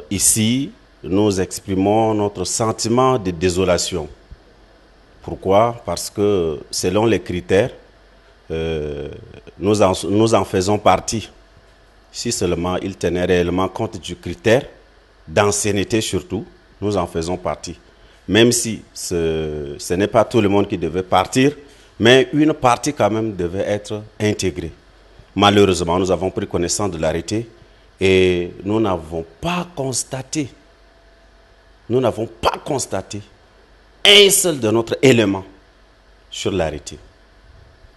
Ici, nous exprimons notre sentiment de désolation. Pourquoi? Parce que selon les critères, nous en faisons partie. Si seulement il tenait réellement compte du critère d'ancienneté surtout, nous en faisons partie. Même si ce n'est pas tout le monde qui devait partir, mais une partie quand même devait être intégrée. Malheureusement, nous avons pris connaissance de l'arrêté et nous n'avons pas constaté un seul de notre élément sur l'arrêté.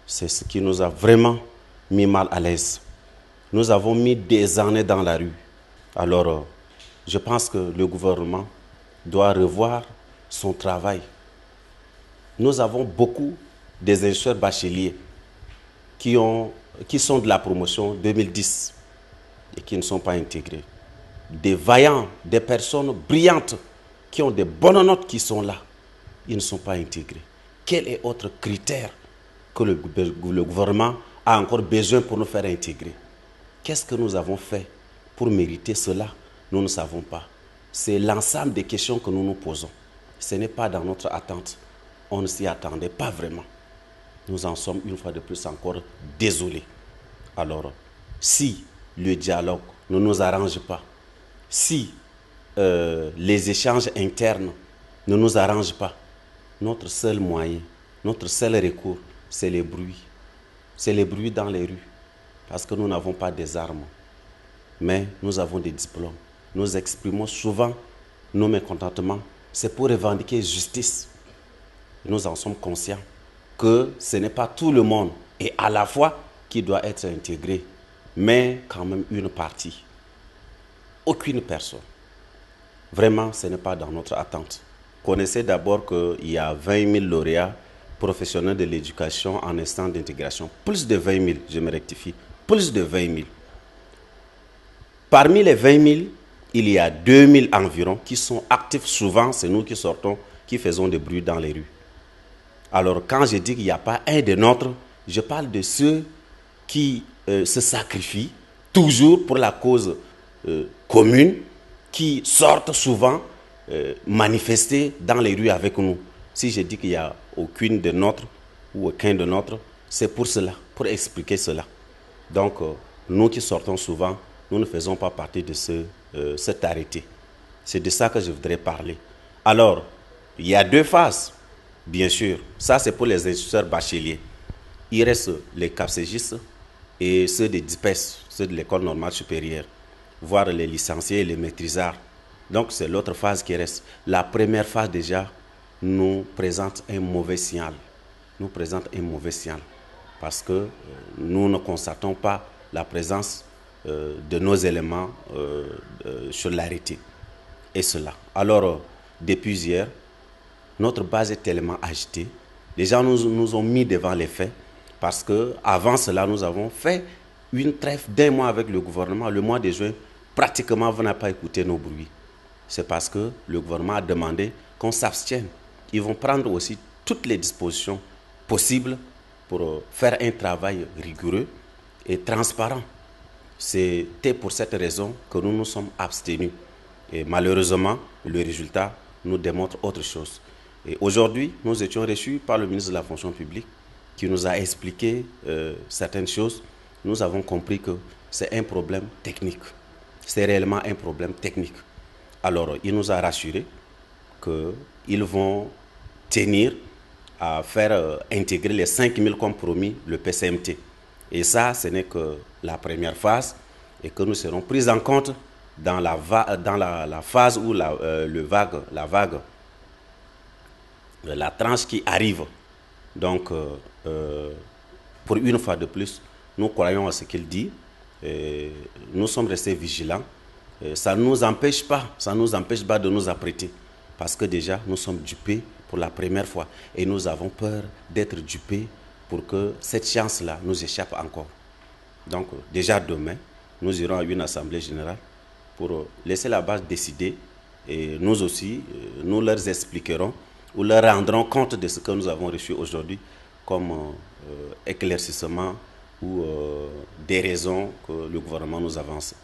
C'est ce qui nous a vraiment mis mal à l'aise. Nous avons mis des années dans la rue. Alors, je pense que le gouvernement doit revoir son travail. Nous avons beaucoup des ingénieurs bacheliers qui sont de la promotion 2010 et qui ne sont pas intégrés. Des vaillants, des personnes brillantes qui ont des bonnes notes qui sont là. Ils ne sont pas intégrés. Quel est autre critère que le gouvernement a encore besoin pour nous faire intégrer? Qu'est-ce que nous avons fait pour mériter cela? Nous ne savons pas. C'est l'ensemble des questions que nous nous posons. Ce n'est pas dans notre attente. On ne s'y attendait pas vraiment. Nous en sommes une fois de plus encore désolés. Alors, si le dialogue ne nous arrange pas, si les échanges internes ne nous arrangent pas, notre seul moyen, notre seul recours, c'est les bruits. C'est les bruits dans les rues. Parce que nous n'avons pas des armes, mais nous avons des diplômes. Nous exprimons souvent nos mécontentements. C'est pour revendiquer justice. Nous en sommes conscients que ce n'est pas tout le monde et à la fois qui doit être intégré, mais quand même une partie. Aucune personne. Vraiment, ce n'est pas dans notre attente. Connaissez d'abord qu'il y a 20 000 lauréats professionnels de l'éducation en instant d'intégration. Plus de 20 000, je me rectifie. Plus de 20 000. Parmi les 20 000, il y a 2 000 environ qui sont actifs. Souvent, c'est nous qui sortons, qui faisons des bruits dans les rues. Alors, quand je dis qu'il n'y a pas un des nôtres, je parle de ceux qui se sacrifient toujours pour la cause commune, qui sortent souvent manifester dans les rues avec nous. Si je dis qu'il n'y a aucune de nôtres ou aucun de nôtres, c'est pour cela, pour expliquer cela. Donc, nous qui sortons souvent, nous ne faisons pas partie de cet arrêté. C'est de ça que je voudrais parler. Alors, il y a deux phases, bien sûr. Ça, c'est pour les instituteurs bacheliers. Il reste les capségistes et ceux des DIPES, ceux de l'école normale supérieure, voire les licenciés et les maîtrisards. Donc, c'est l'autre phase qui reste. La première phase, déjà, nous présente un mauvais signal. Parce que nous ne constatons pas la présence de nos éléments sur l'arrêté. Et cela. Alors, depuis hier, notre base est tellement agitée. Les gens nous ont mis devant les faits parce qu'avant cela, nous avons fait une trêve d'1 mois avec le gouvernement. Le mois de juin, pratiquement, vous n'avez pas écouté nos bruits. C'est parce que le gouvernement a demandé qu'on s'abstienne. Ils vont prendre aussi toutes les dispositions possibles pour faire un travail rigoureux et transparent. C'était pour cette raison que nous nous sommes abstenus. Et malheureusement, le résultat nous démontre autre chose. Et aujourd'hui, nous étions reçus par le ministre de la Fonction publique qui nous a expliqué certaines choses. Nous avons compris que c'est un problème technique. C'est réellement un problème technique. Alors, il nous a rassurés qu'ils vont tenir à faire intégrer les 5 000 comme promis le PCMT. Et ça, ce n'est que la première phase et que nous serons pris en compte dans la phase où la tranche qui arrive. Donc, pour une fois de plus, nous croyons à ce qu'il dit. Et nous sommes restés vigilants. Et ça ne nous empêche pas de nous apprêter. Parce que déjà, nous sommes dupés pour la première fois. Et nous avons peur d'être dupés pour que cette chance-là nous échappe encore. Donc, déjà demain, nous irons à une assemblée générale pour laisser la base décider. Et nous aussi, nous leur expliquerons ou leur rendrons compte de ce que nous avons reçu aujourd'hui comme éclaircissement ou des raisons que le gouvernement nous avance.